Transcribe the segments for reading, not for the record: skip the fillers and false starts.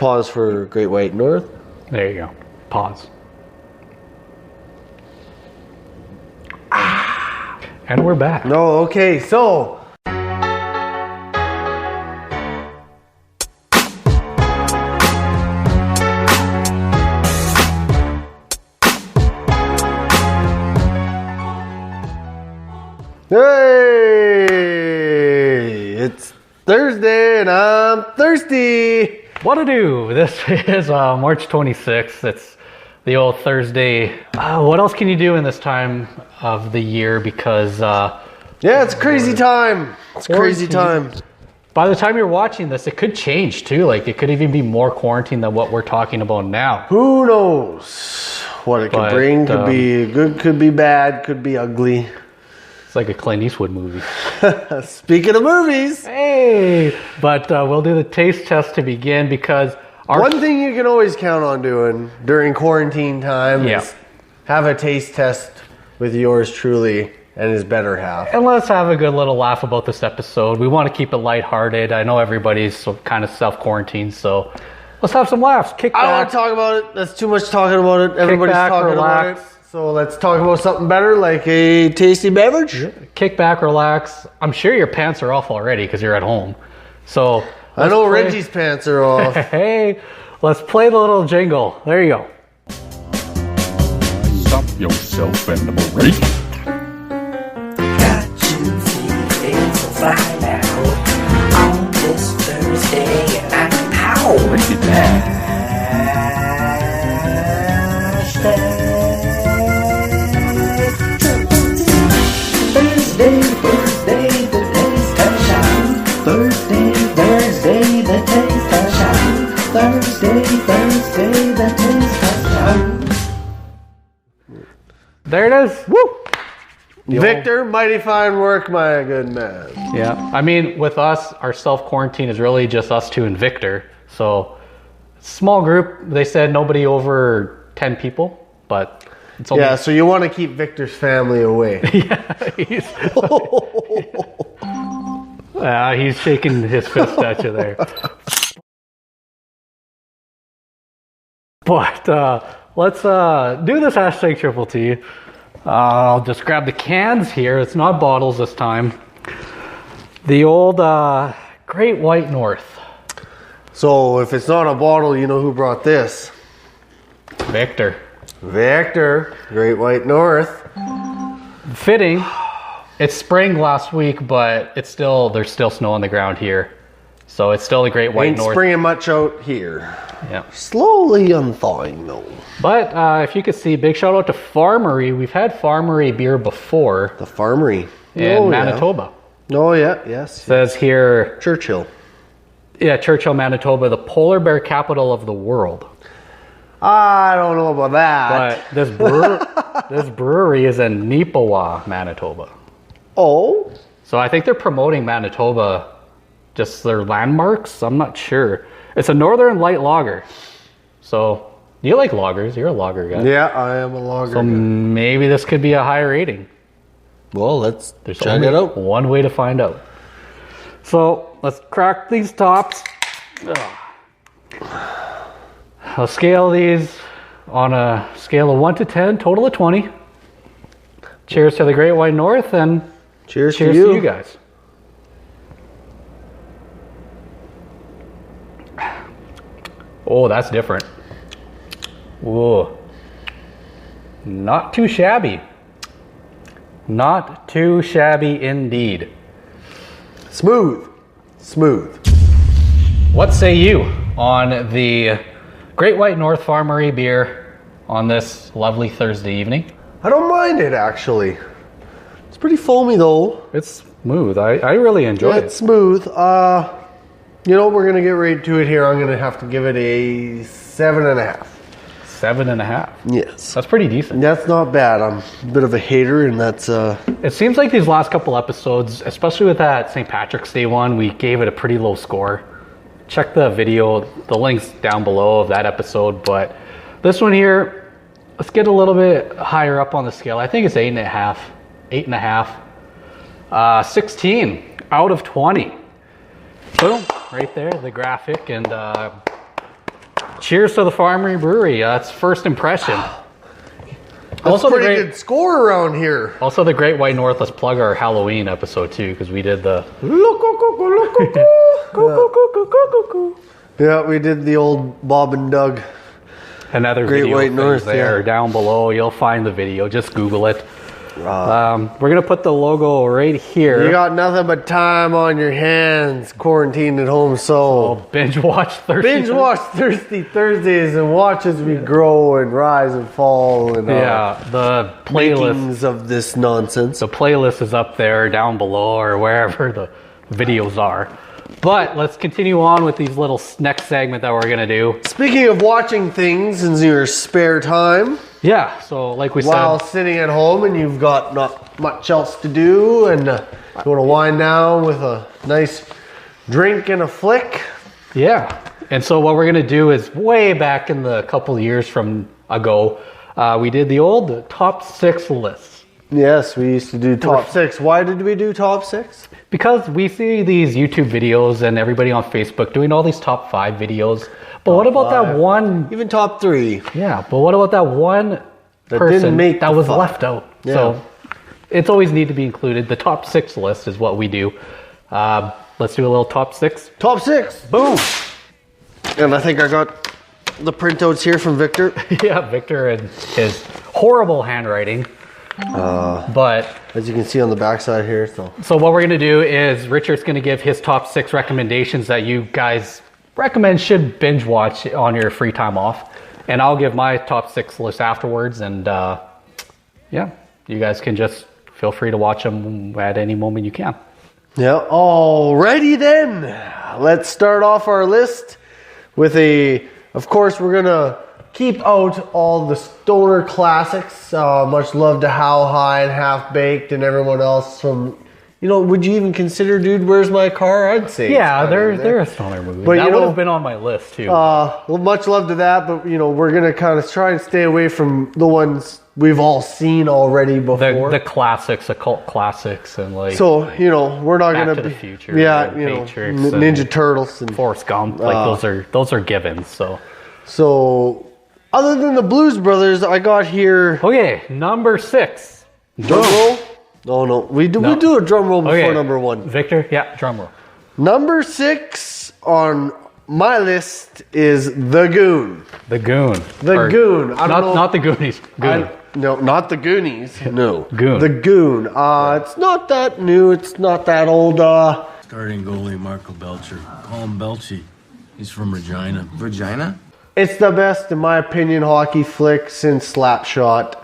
Pause for Great White North. There you go. Pause. And we're back. No, okay, so. Hey, it's Thursday and I'm thirsty. What to do? This is March 26th. It's the old Thursday. What else can you do in this time of the year? Because yeah, it's crazy time. It's crazy time. By the time you're watching this, it could change too. Like it could even be more quarantine than what we're talking about now. Who knows what it could bring? Could be good, could be bad, could be ugly. It's like a Clint Eastwood movie. Speaking of movies. Hey! But we'll do the taste test to begin because one thing you can always count on doing during quarantine time is have a taste test with yours truly and his better half. And let's have a good little laugh about this episode. We want to keep it lighthearted. I know everybody's kind of self-quarantined, so let's have some laughs. Kick back. I don't want to talk about it. That's too much talking about it. Everybody's talking about it. So let's talk about something better, like a tasty beverage. Kick back, relax. I'm sure your pants are off already because you're at home. So I know Reggie's pants are off. Hey, let's play the little jingle. There you go. Stop yourself and break. Got you feeling so fly now on this Thursday and I'm out. Break it down. Thursday, the taste has shine. Thursday, the taste has shine. Thursday, the taste has shine. There it is. Woo! Victor, mighty fine work, my good man. Yeah, I mean, with us, our self-quarantine is really just us two and Victor. So, small group. They said nobody over 10 people, but it's only... Yeah, so you want to keep Victor's family away. Yeah, he's shaking his fist at you there. But let's do this hashtag triple T. I'll just grab the cans here. It's not bottles this time. The old Great White North. So if it's not a bottle, you know who brought this? Victor. Victor, Great White North. Fitting. It's spring last week, but there's still snow on the ground here. So it's still the Great White North. Ain't springing much out here. Yeah. Slowly unthawing though. But if you could see, big shout out to Farmery. We've had Farmery beer before. The Farmery. In Manitoba. Yeah. Oh yeah, yes. Says here... Churchill. Yeah, Churchill, Manitoba, the polar bear capital of the world. I don't know about that. But this brewery is in Neepawa, Manitoba. Oh? So I think they're promoting Manitoba, just their landmarks. I'm not sure. It's a northern light lager. So you like lagers. You're a lager guy. Yeah, I am a lager guy. Maybe this could be a high rating. Well, let's check it out. One way to find out. So let's crack these tops. I'll scale these on a scale of 1 to 10, total of 20. Cheers to the Great White North and cheers to you guys. Oh, that's different. Whoa. Not too shabby. Not too shabby indeed. Smooth. Smooth. What say you on the Great White North Farmery beer on this lovely Thursday evening? I don't mind it, actually. It's pretty foamy, though. It's smooth. I really enjoy it. It's smooth. You know, we're going to get right to it here. I'm going to have to give it a 7.5. 7.5? Yes. That's pretty decent. That's not bad. I'm a bit of a hater, and that's... It seems like these last couple episodes, especially with that St. Patrick's Day one, we gave it a pretty low score. Check the video, the link's down below of that episode, but this one here, let's get a little bit higher up on the scale. I think it's 8.5. 8.5. 16 out of 20. Boom, right there, the graphic, and Cheers to the Farmery Brewery. That's first impression. That's Also a pretty good score around here. Also, the Great White North. Let's plug our Halloween episode too, because we did the. Yeah, we did the old Bob and Doug. Another Great video White North there down below. You'll find the video. Just Google it. We're gonna put the logo right here. You got nothing but time on your hands, quarantined at home. So binge-watch Thirsty Thursdays and watch as we grow and rise and fall. And the playlist makings of this nonsense. The playlist is up there, down below, or wherever the videos are. But let's continue on with these little next segment that we're gonna do. Speaking of watching things in your spare time. Yeah, so like we while said, sitting at home and you've got not much else to do, and you want to wind down with a nice drink and a flick. Yeah, and so what we're gonna do is way back in the couple of years from ago, we did the old top 6 lists. Yes, we used to do top 6. Why did we do top 6? Because we see these YouTube videos and everybody on Facebook doing all these top 5 videos. But what about that one? Even top 3. Yeah, but what about that one person that was left out? Yeah. So it's always need to be included. The top 6 list is what we do. Let's do a little top 6. Top 6. Boom. And I think I got the printouts here from Victor. Yeah, Victor and his horrible handwriting. But as you can see on the backside here. So what we're going to do is Richard's going to give his top 6 recommendations that you guys recommend should binge watch on your free time off, and I'll give my top 6 list afterwards, and yeah, you guys can just feel free to watch them at any moment you can. Yeah, alrighty then. Let's start off our list with of course we're gonna keep out all the stoner classics, much love to How High and Half Baked and everyone else from. Would you even consider Dude, Where's My Car? I'd say. Yeah, they're a stoner movie. But that would have been on my list too. Well, much love to that, but we're gonna kind of try and stay away from the ones we've all seen already before. The classics, the cult classics, and like. So we're not Back gonna to be the Future. Yeah, Matrix, Ninja Turtles and Forrest Gump. Like those are givens. So, other than the Blues Brothers, I got here. Okay, number 6. Drum roll. No. We do a drum roll before number 1. Victor, yeah, drum roll. Number 6 on my list is The Goon. The Goon. Goon. I don't know. Not the Goonies. Goon. No, not the Goonies. No. Goon. The Goon. It's not that new. It's not that old. Starting goalie Marco Belcher. Call him Belchy. He's from Regina. Regina? It's the best, in my opinion, hockey flick since Slapshot.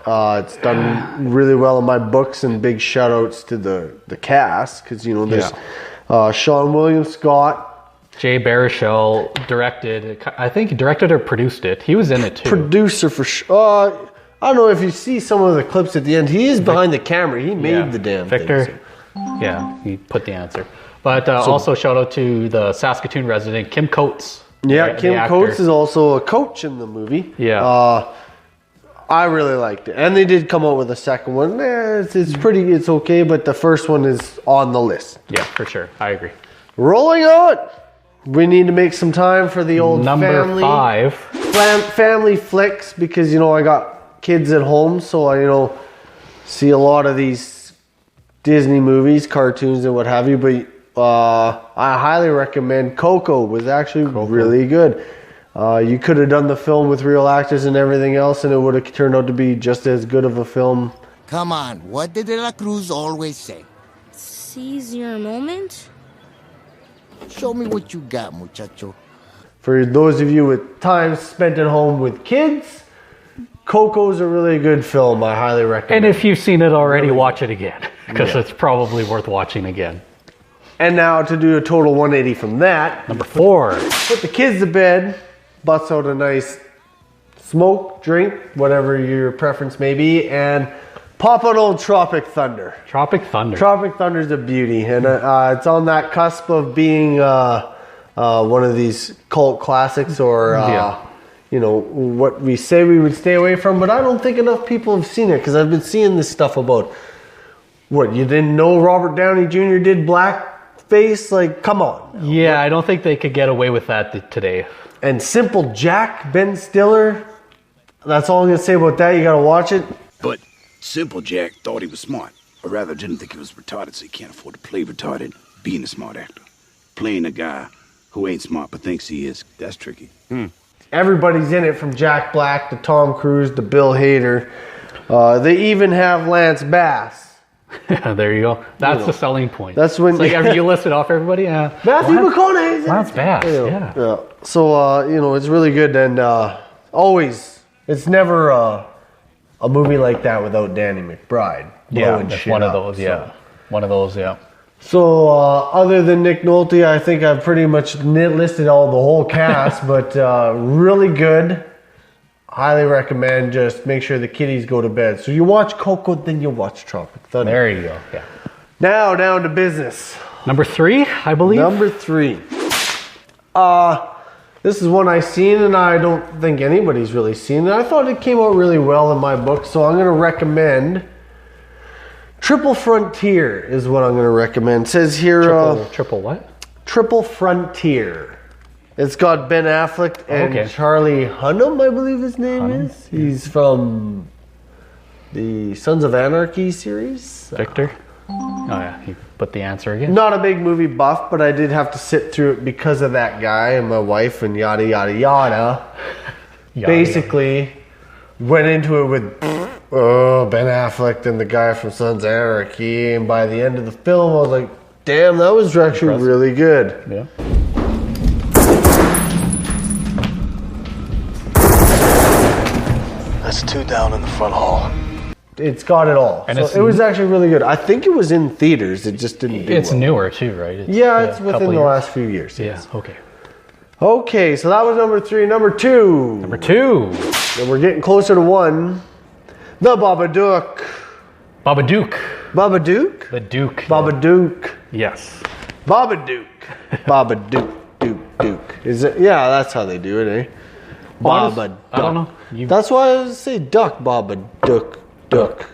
It's done really well in my books, and big shout-outs to the cast, because, there's Sean William Scott. Jay Baruchel directed, I think he directed or produced it. He was in it, too. Producer for sure. I don't know if you see some of the clips at the end. He is behind the camera. He made the damn Victor, thing. Yeah, he put the answer. But also shout-out to the Saskatoon resident, Kim Coates. Yeah, Kim Coates is also a coach in the movie. Yeah. I really liked it. And they did come out with a second one. It's okay, but the first one is on the list. Yeah, for sure. I agree. Rolling on. We need to make some time for the old Number 5. Family flicks, because, I got kids at home, so I, see a lot of these Disney movies, cartoons and what have you, but I highly recommend Coco. Was actually really good. You could have done the film with real actors and everything else, and it would have turned out to be just as good of a film. Come on, what did De La Cruz always say? Seize your moment? Show me what you got, muchacho. For those of you with time spent at home with kids, Coco's a really good film. I highly recommend. And if you've seen it already, watch it again, because it's probably worth watching again. And now to do a total 180 from that. Number 4. Put the kids to bed, bust out a nice smoke, drink, whatever your preference may be, and pop an old Tropic Thunder. Tropic Thunder. Tropic Thunder's a beauty, and it's on that cusp of being one of these cult classics, or what we say we would stay away from. But I don't think enough people have seen it, because I've been seeing this stuff about, what, you didn't know Robert Downey Jr. did blackface? Like, come on. Yeah, I don't think they could get away with that today. And Simple Jack, Ben Stiller. That's all I'm going to say about that. You got to watch it. But Simple Jack thought he was smart, or rather didn't think he was retarded, so he can't afford to play retarded, being a smart actor. Playing a guy who ain't smart but thinks he is, that's tricky. Everybody's in it, from Jack Black to Tom Cruise to Bill Hader. They even have Lance Bass. There you go. That's the selling point. That's when it's like you listed off everybody. Matthew McConaughey. Lance Bass. Yeah. So it's really good, and always, it's never a movie like that without Danny McBride. It's one of those. One of those. Yeah. So other than Nick Nolte, I think I've pretty much listed the whole cast, but really good. Highly recommend. Just make sure the kiddies go to bed. So you watch Coco, then you watch Tropic Thunder. There you go. Yeah. Now down to business. Number 3, I believe. Number 3. This is one I've seen, and I don't think anybody's really seen it. I thought it came out really well in my book, so I'm going to recommend Triple Frontier is what I'm going to recommend. It says here... Triple what? Triple Frontier. It's got Ben Affleck and Charlie Hunnam, I believe his name is. He's from the Sons of Anarchy series. Victor? Oh yeah, he put the answer again. Not a big movie buff, but I did have to sit through it because of that guy and my wife and yada yada yada. Basically, went into it with Ben Affleck and the guy from Sons of Anarchy, and by the end of the film, I was like, damn, that was actually really good. Yeah. That's 2 down in the front hall. It's got it all. And it was actually really good. I think it was in theaters. It just didn't do It's well. newer too, right? It's within the last few years. Yeah, okay. Okay, so that was number 3. Number 2. And we're getting closer to 1. The Babadook. Babadook? The Duke. Babadook. Yes. Babadook. Babadook. Duke. Is it? Yeah, that's how they do it, eh? Babadook. I don't know. That's why I say duck. Babadook. Duck.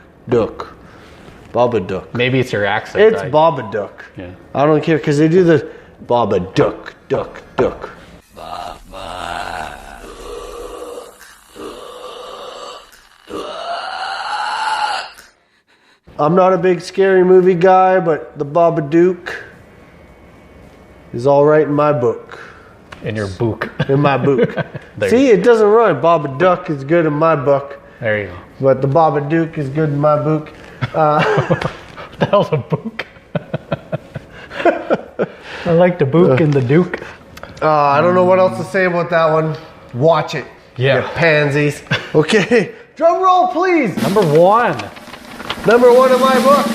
Babadook. Maybe it's your accent. It's Babadook. Yeah. I don't care because they do the Babadook. Duck. I'm not a big scary movie guy, but the Babadook is all right in my book. In your book. In my book. See, it doesn't rhyme. Babadook is good in my book. There you go. But the Babadook is good in my book. What the hell's a book? I like the book and the Duke. I don't know what else to say about that one. Watch it. Yeah. You pansies. Okay. Drum roll, please. Number 1. Number 1 in my book.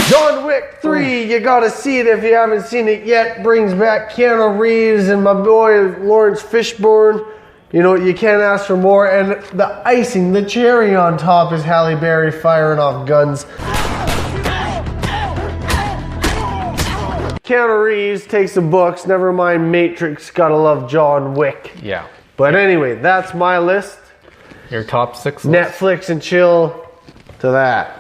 John Wick 3. You gotta see it if you haven't seen it yet. Brings back Keanu Reeves and my boy Lawrence Fishburne. You know, you can't ask for more. And the icing, the cherry on top is Halle Berry firing off guns. Keanu Reeves takes the books. Never mind Matrix. Gotta love John Wick. Yeah. But anyway, that's my list. Your top 6 list. Netflix and chill to that.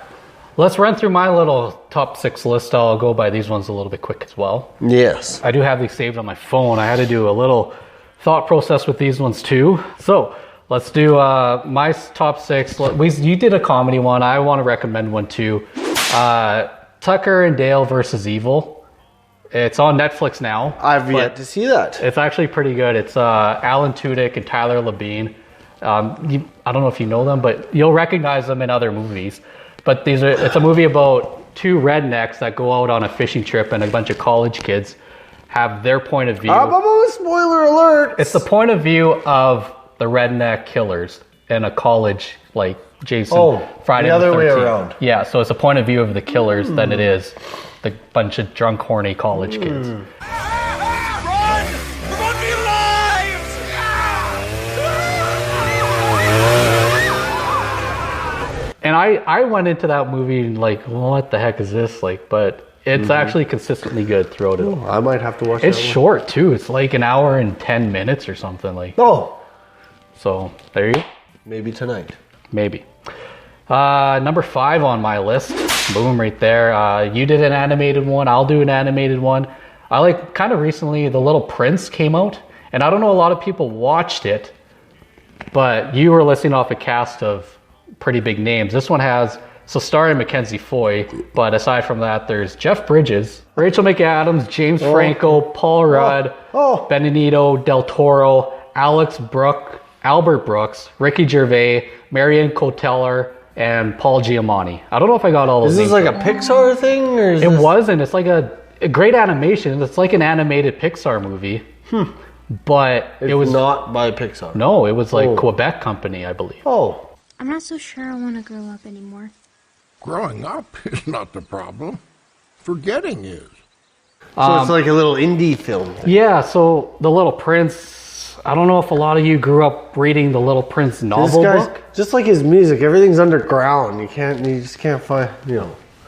Let's run through my little top 6 list. I'll go by these ones a little bit quick as well. Yes. I do have these saved on my phone. I had to do a little thought process with these ones too. So let's do my top 6. You did a comedy one. I want to recommend one too. Tucker and Dale versus Evil. It's on Netflix now. I've yet to see that. It's actually pretty good. It's Alan Tudyk and Tyler Labine. I don't know if you know them, but you'll recognize them in other movies. But it's a movie about 2 rednecks that go out on a fishing trip, and a bunch of college kids have their point of view. Spoiler alert! It's the point of view of the redneck killers in a college, like Jason Friday the 13th. The other way around. Yeah, so it's a point of view of the killers than it is the bunch of drunk, horny college kids. And I went into that movie like, what the heck is this? Like, but it's actually consistently good throughout it. I might have to watch it. It's short too. It's like an hour and 10 minutes or something like. So there you go. Maybe tonight. Maybe. Number 5 on my list. Boom, right there. You did an animated one. I'll do an animated one. I like kind of recently The Little Prince came out, And I don't know a lot of people watched it, but you were listing off a cast of pretty big names. This one has, so starring Mackenzie Foy, but aside from that, there's Jeff Bridges, Rachel McAdams, James Franco, Paul Rudd, Benedito Del Toro, Albert Brooks, Ricky Gervais, Marion Cotillard, and Paul Giamatti. I don't know if I got all those names. Is this like a Pixar thing? Or is it wasn't. It's like a great animation. It's like an animated Pixar movie. But it was not by Pixar. No, it was like Quebec company, I believe. Oh. I'm not so sure I want to grow up anymore. Growing up is not the problem. Forgetting is. So it's like a little indie film thing. Yeah, so The Little Prince, I don't know if a lot of you grew up reading The Little Prince novel book. Just like his music, everything's underground. You just can't find,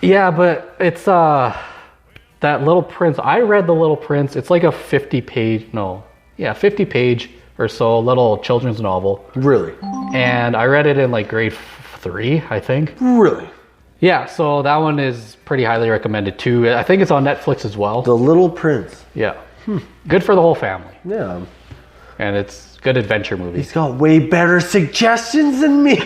Yeah, but it's that Little Prince. I read The Little Prince. It's like a 50-page or so little children's novel. Really? And I read it in like grade 3, I think. Really? Yeah, so that one is pretty highly recommended too. I think it's on Netflix as well. The Little Prince. Yeah. Good for the whole family. Yeah. And it's a good adventure movie. He's got way better suggestions than me.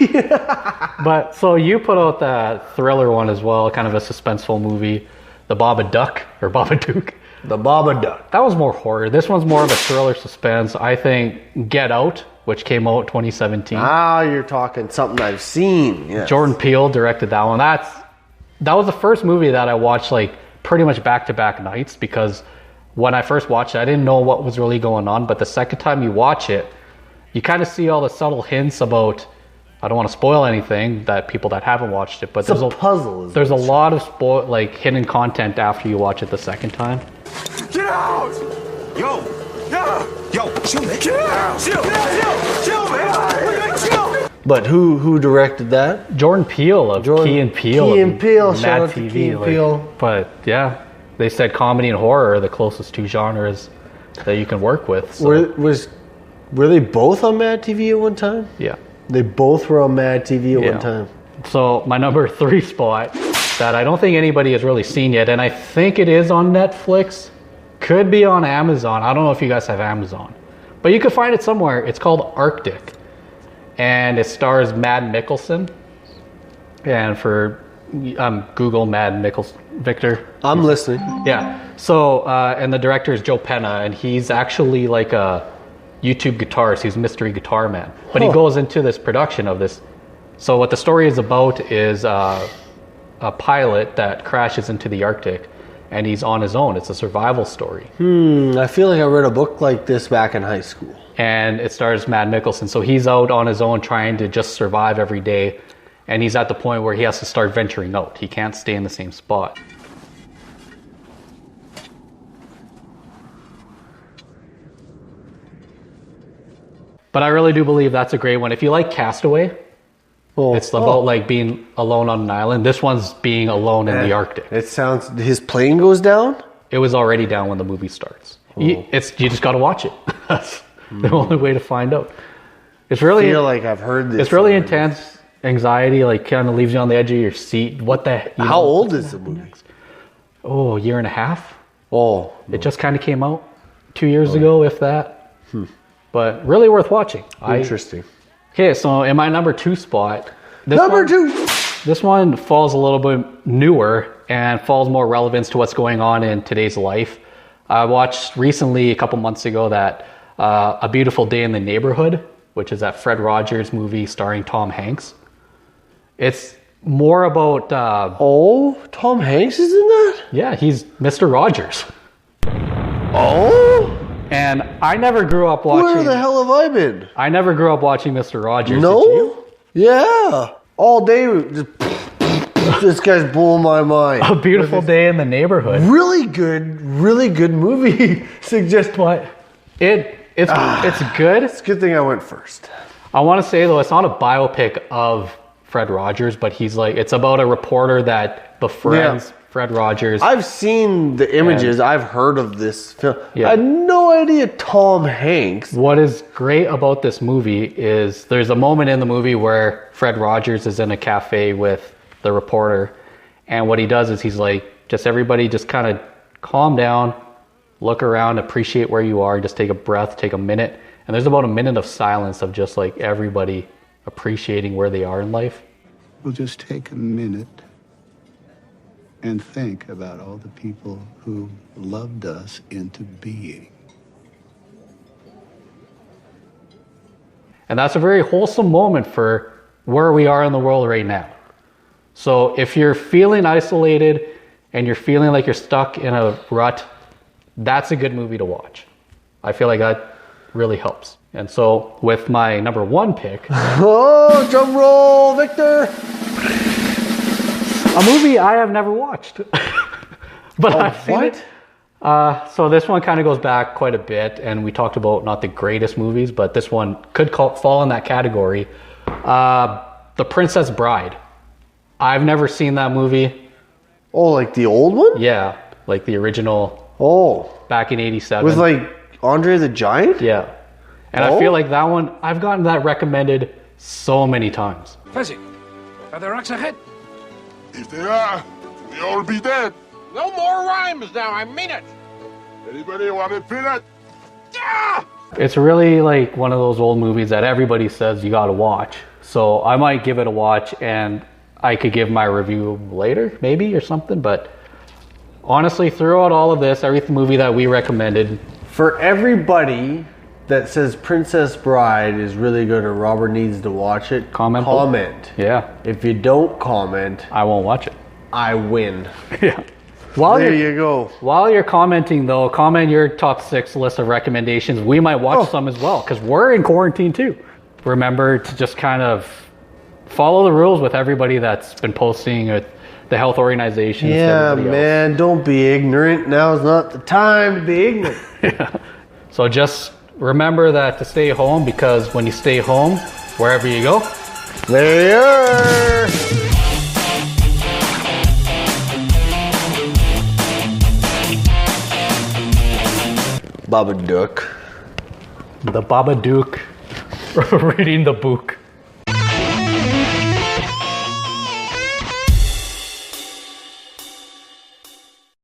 But so you put out that thriller one as well, kind of a suspenseful movie, The Babadook or Babadook. The Babadook. That was more horror. This one's more of a thriller suspense. I think Get Out, which came out 2017. Ah, you're talking something I've seen. Yes. Jordan Peele directed that one. That was the first movie that I watched like pretty much back-to-back nights, because when I first watched it, I didn't know what was really going on. But the second time you watch it, you kind of see all the subtle hints about, I don't want to spoil anything that people that haven't watched it, but there's a puzzle. There's a lot of hidden content after you watch it the second time. Get out! Yo, chill, man. Get out! Chill, man. We're gonna chill. But who directed that? Jordan Peele of Key and Peele. Key and Peele. Mad TV. Key and Peele. But yeah, they said comedy and horror are the closest two genres that you can work with. So. Were they both on Mad TV at one time? Yeah. They both were on Mad TV at one time. So my number 3 spot that I don't think anybody has really seen yet, and I think it is on Netflix, could be on Amazon. I don't know if you guys have Amazon, but you could find it somewhere. It's called Arctic, and it stars Mad Mikkelsen. And for Google Mad Mikkelsen, Victor. I'm listening. Yeah. So and the director is Joe Penna, and he's actually like a YouTube guitarist. He's a mystery guitar man, but he goes into this production of this. So what the story is about is a pilot that crashes into the Arctic, and he's on his own. It's a survival story. I feel like I read a book like this back in high school. And it stars Mad Mikkelsen. So he's out on his own trying to just survive every day, and he's at the point where he has to start venturing out. He can't stay in the same spot. But I really do believe that's a great one. If you like Castaway, it's about like being alone on an island. This one's being alone in the Arctic. It sounds, his plane goes down? It was already down when the movie starts. You just got to watch it. That's the only way to find out. It's really, I feel like I've heard this. It's really intense. Anxiety, like kind of leaves you on the edge of your seat. What the heck? How old is the movie? Oh, a year and a half. Oh. It just kind of came out 2 years ago, if that. But really worth watching. Interesting. Okay, so in my number 2 spot, this one falls a little bit newer and falls more relevance to what's going on in today's life. I watched recently, a couple months ago, that A Beautiful Day in the Neighborhood, which is that Fred Rogers movie starring Tom Hanks. It's more about... Tom Hanks is in that? Yeah, he's Mr. Rogers. Oh? And I never grew up watching... Where the hell have I been? I never grew up watching Mr. Rogers. No? Did you? Yeah. All day, this guy's blowing my mind. A Beautiful Day in the Neighborhood. Really good movie. Suggest what? It's good. It's a good thing I went first. I want to say, though, it's not a biopic of Fred Rogers, but it's about a reporter that befriends Fred Rogers. I've seen the images. I've heard of this film. Yeah. I had no idea Tom Hanks. What is great about this movie is there's a moment in the movie where Fred Rogers is in a cafe with the reporter, and what he does is he's like, everybody just kind of calm down, look around, appreciate where you are, just take a breath, take a minute. And there's about a minute of silence of just like everybody appreciating where they are in life. We'll just take a minute and think about all the people who loved us into being. And that's a very wholesome moment for where we are in the world right now. So if you're feeling isolated and you're feeling like you're stuck in a rut, that's a good movie to watch. I feel like that really helps. And so with my number 1 pick... Oh, drum roll, Victor! A movie I have never watched. But I've seen it. So this one kind of goes back quite a bit, and we talked about not the greatest movies, but this one could fall in that category. The Princess Bride. I've never seen that movie. Oh, like the old one? Yeah, like the original. Oh. Back in 87. With like Andre the Giant? Yeah. And I feel like that one, I've gotten that recommended so many times. Fezzik, are there rocks ahead? If they are, we all be dead. No more rhymes now, I mean it. Anybody want a peanut? It's really like one of those old movies that everybody says you gotta watch. So I might give it a watch and I could give my review later, maybe, or something. But honestly, throughout all of this, every movie that we recommended. For everybody that says Princess Bride is really good and Robert needs to watch it, comment. Yeah. If you don't comment, I won't watch it. I win. Yeah. There you go. While you're commenting, though, comment your top 6 list of recommendations. We might watch some as well, because we're in quarantine too. Remember to just kind of follow the rules with everybody that's been posting with the health organizations. Yeah, man, don't be ignorant. Now's not the time to be ignorant. Yeah. So just remember that to stay home, because when you stay home, wherever you go, there you are. Babadook. The Babadook reading the book.